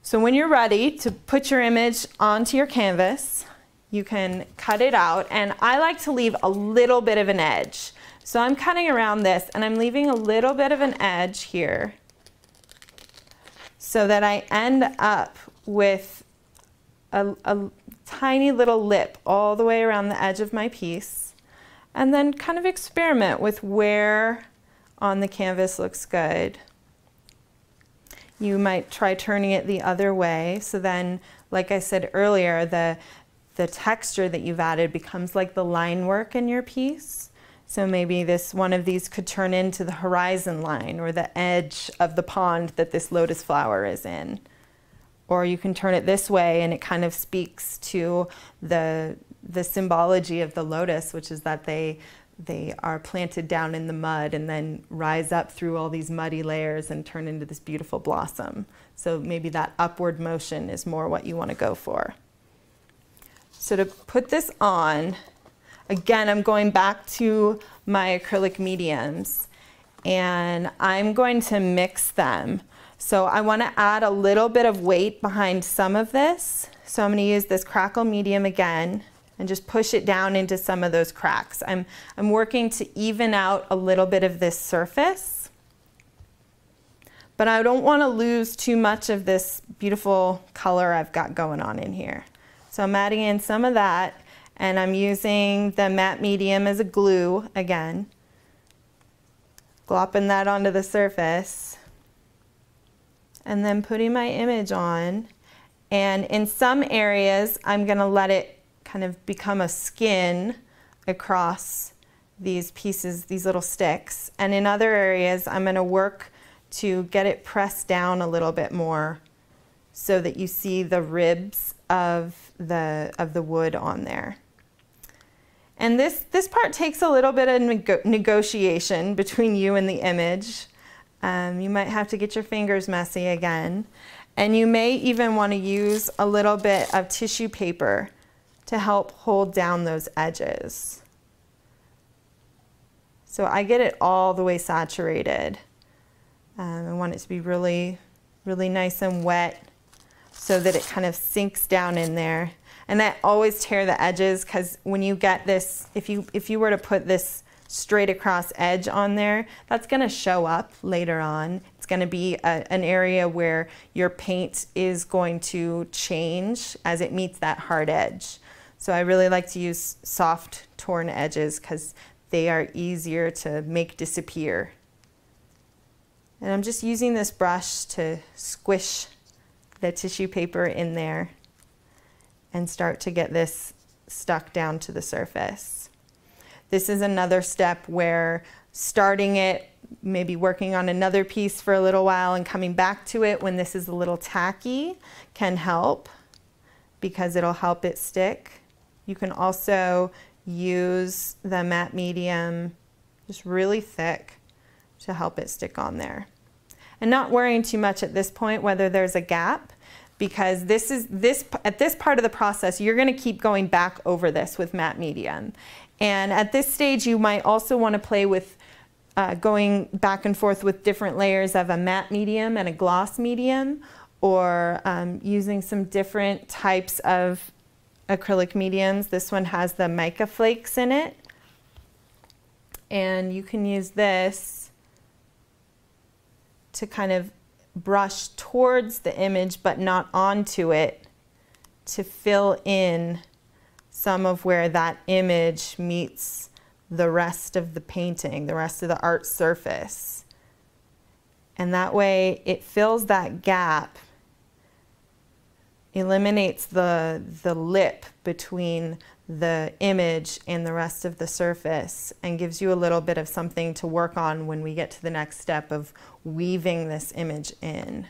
So when you're ready to put your image onto your canvas, you can cut it out, and I like to leave a little bit of an edge. So I'm cutting around this and I'm leaving a little bit of an edge here so that I end up with a tiny little lip all the way around the edge of my piece, and then kind of experiment with where on the canvas looks good. You might try turning it the other way, so then, like I said earlier, the texture that you've added becomes like the line work in your piece. So maybe one of these could turn into the horizon line or the edge of the pond that this lotus flower is in. Or you can turn it this way and it kind of speaks to the symbology of the lotus, which is that they are planted down in the mud and then rise up through all these muddy layers and turn into this beautiful blossom. So maybe that upward motion is more what you want to go for. So to put this on, again, I'm going back to my acrylic mediums and I'm going to mix them. So I want to add a little bit of weight behind some of this. So I'm going to use this crackle medium again and just push it down into some of those cracks. I'm working to even out a little bit of this surface, but I don't want to lose too much of this beautiful color I've got going on in here. So I'm adding in some of that, and I'm using the matte medium as a glue again, glopping that onto the surface, and then putting my image on. And in some areas, I'm going to let it kind of become a skin across these pieces, these little sticks. And in other areas, I'm going to work to get it pressed down a little bit more so that you see the ribs of the wood on there. And this part takes a little bit of negotiation between you and the image. You might have to get your fingers messy again. And you may even want to use a little bit of tissue paper to help hold down those edges. So I get it all the way saturated. I want it to be really, really nice and wet so that it kind of sinks down in there. And I always tear the edges, because when you get this, if you were to put this straight across edge on there, that's going to show up later on. It's going to be an area where your paint is going to change as it meets that hard edge. So I really like to use soft torn edges because they are easier to make disappear. And I'm just using this brush to squish the tissue paper in there and start to get this stuck down to the surface. This is another step where starting it, maybe working on another piece for a little while and coming back to it when this is a little tacky can help, because it'll help it stick. You can also use the matte medium just really thick to help it stick on there. And not worrying too much at this point whether there's a gap, because at this part of the process, you're going to keep going back over this with matte medium. And at this stage, you might also want to play with going back and forth with different layers of a matte medium and a gloss medium, or using some different types of acrylic mediums. This one has the mica flakes in it, and you can use this to kind of brush towards the image but not onto it, to fill in some of where that image meets the rest of the painting, the rest of the art surface. And that way it fills that gap, eliminates the lip between the image and the rest of the surface, and gives you a little bit of something to work on when we get to the next step of weaving this image in.